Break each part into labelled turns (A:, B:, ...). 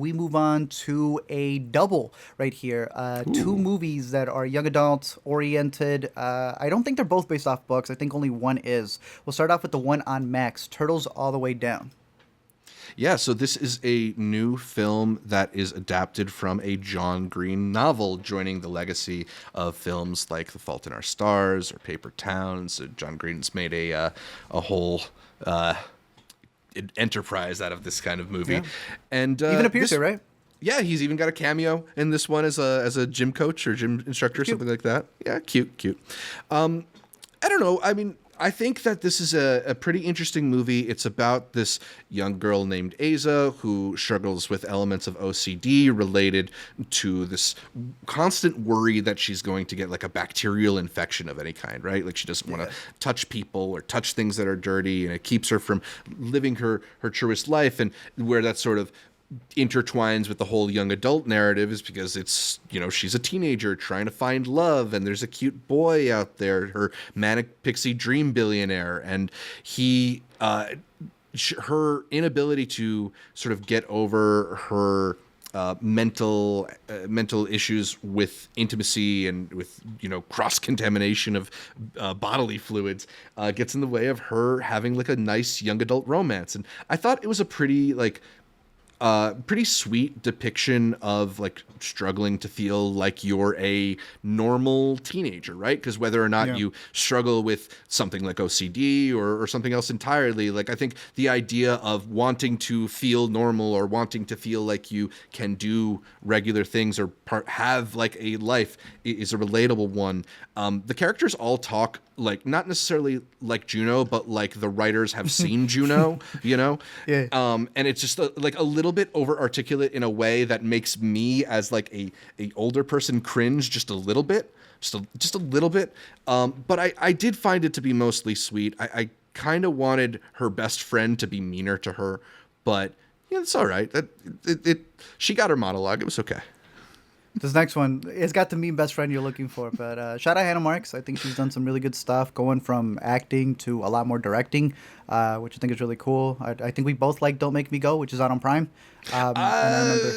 A: we move on to a double right here. Two movies that are young adult oriented. I don't think they're both based off books. I think only one is. We'll start off with the one on Max, Turtles All the Way Down.
B: Yeah, so this is a new film that is adapted from a John Green novel, joining the legacy of films like The Fault in Our Stars or Paper Towns. So John Green's made a whole enterprise out of this kind of movie,
A: Yeah.
B: and
A: Even appears here, right?
B: Yeah, he's even got a cameo in this one as a gym coach or gym instructor, or something like that. Yeah, cute. I don't know. I mean, I think that this is a pretty interesting movie. It's about this young girl named Aza who struggles with elements of OCD related to this constant worry that she's going to get like a bacterial infection of any kind, right? Like she doesn't want to touch people or touch things that are dirty, and it keeps her from living her truest life. And where that sort of intertwines with the whole young adult narrative is because it's, she's a teenager trying to find love, and there's a cute boy out there, her manic pixie dream billionaire, and he her inability to sort of get over her mental issues with intimacy and with cross contamination of bodily fluids gets in the way of her having like a nice young adult romance. And I thought it was a pretty sweet depiction of like struggling to feel like you're a normal teenager, right? Because whether or not you struggle with something like OCD or something else entirely, like I think the idea of wanting to feel normal or wanting to feel like you can do regular things or have like a life is a relatable one. The characters all talk like not necessarily like Juno, but like the writers have seen Juno, Yeah. And it's just like a little bit over articulate in a way that makes me as like a older person cringe just a little bit, just a little bit. But I did find it to be mostly sweet. I kind of wanted her best friend to be meaner to her, but it's all right. She got her monologue. It was okay.
A: This next one, it's got the mean best friend you're looking for. But shout out Hannah Marks. I think she's done some really good stuff, going from acting to a lot more directing, which I think is really cool. I think we both like Don't Make Me Go, which is out on Prime. And I remember...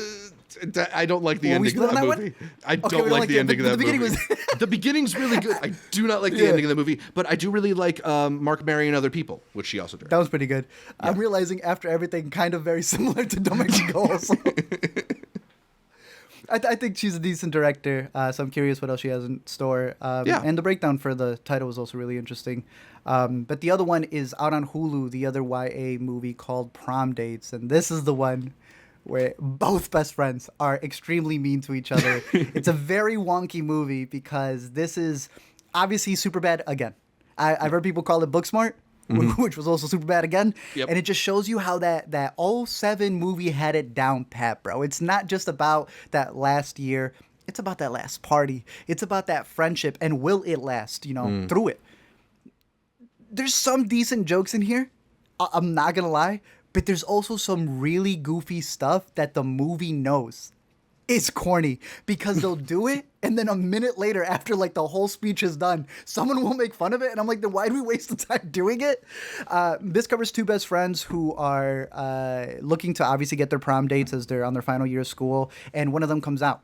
B: I don't like the ending of that movie. I don't like the ending of that movie. The beginning's really good. I do not like the ending of the movie, but I do really like Mark marrying other people, which she also did.
A: That was pretty good. Yeah. I'm realizing after everything, kind of very similar to Don't Make Me Go also. I think she's a decent director, so I'm curious what else she has in store. And the breakdown for the title was also really interesting. But the other one is out on Hulu, the other YA movie called Prom Dates. And this is the one where both best friends are extremely mean to each other. It's a very wonky movie because this is obviously Superbad again. I've heard people call it Booksmart. Mm-hmm. Which was also super bad again. Yep. And it just shows you how that 07 movie had it down pat, bro. It's not just about that last year. It's about that last party. It's about that friendship. And will it last, through it? There's some decent jokes in here. I'm not going to lie. But there's also some really goofy stuff that the movie knows. It's corny because they'll do it, and then a minute later, after like the whole speech is done, someone will make fun of it, and I'm like, then why do we waste the time doing it? This covers two best friends who are looking to obviously get their prom dates as they're on their final year of school, and one of them comes out.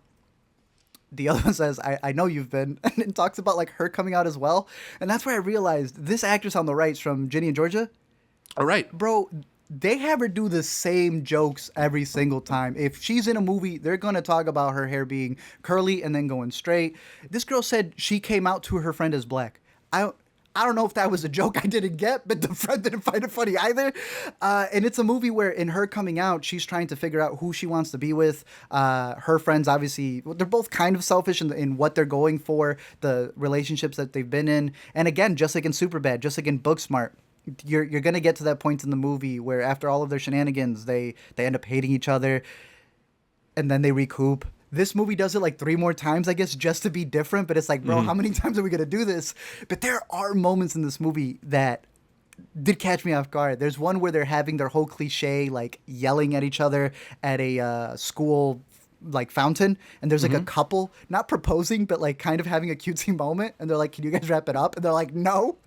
A: The other one says, I know you've been, and it talks about like her coming out as well, and that's where I realized this actress on the right's from Ginny and Georgia.
B: All right.
A: Bro, they have her do the same jokes every single time. If she's in a movie, they're going to talk about her hair being curly and then going straight. This girl said she came out to her friend as black. I don't know if that was a joke I didn't get, but the friend didn't find it funny either. And it's a movie where in her coming out, she's trying to figure out who she wants to be with. Her friends, obviously, they're both kind of selfish in what they're going for, the relationships that they've been in. And again, just like in Superbad, just like in Booksmart, you're going to get to that point in the movie where after all of their shenanigans, they end up hating each other and then they recoup. This movie does it like 3 more times, I guess, just to be different. But it's like, bro, how many times are we going to do this? But there are moments in this movie that did catch me off guard. There's one where they're having their whole cliche, like yelling at each other at a school like fountain. And there's like a couple not proposing, but like kind of having a cutesy moment. And they're like, can you guys wrap it up? And they're like, no.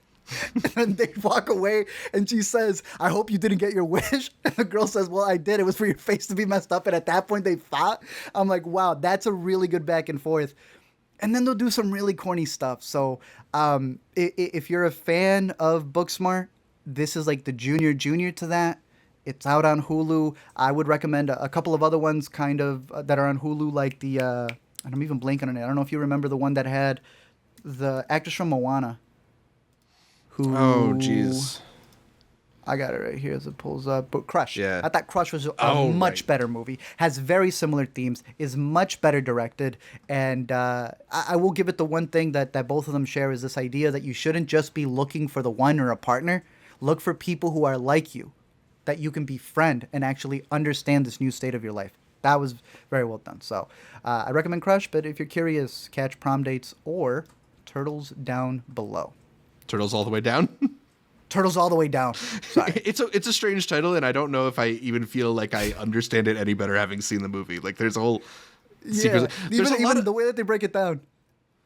A: And then they walk away, and she says, I hope you didn't get your wish. And the girl says, well, I did. It was for your face to be messed up. And at that point, they fought. I'm like, wow, that's a really good back and forth. And then they'll do some really corny stuff. So if you're a fan of Booksmart, this is like the junior to that. It's out on Hulu. I would recommend a couple of other ones kind of that are on Hulu, like the, and I'm even blanking on it. I don't know if you remember the one that had the actress from Moana. Who,
B: oh, jeez.
A: I got it right here as it pulls up. But Crush.
B: Yeah.
A: I thought Crush was a much better movie. Has very similar themes. Is much better directed. And I will give it the one thing that both of them share is this idea that you shouldn't just be looking for the one or a partner. Look for people who are like you, that you can befriend and actually understand this new state of your life. That was very well done. So I recommend Crush, but if you're curious, catch Prom Dates or Turtles Down Below.
B: Turtles All the Way Down?
A: Turtles All the Way Down. Sorry.
B: It's a strange title, and I don't know if I even feel like I understand it any better having seen the movie. Like, there's a whole
A: sequence. Even the way that they break it down.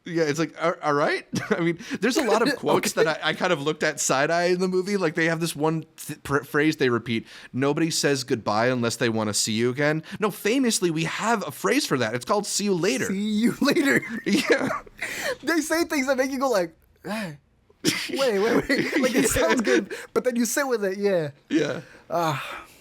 B: Yeah, it's like, all right. I mean, there's a lot of quotes that I kind of looked at side-eye in the movie. Like, they have this one phrase they repeat. Nobody says goodbye unless they want to see you again. No, famously, we have a phrase for that. It's called see you later.
A: See you later.
B: Yeah.
A: They say things that make you go like, hey. Wait. Like, it sounds good, but then you sit with it, yeah.
B: Yeah.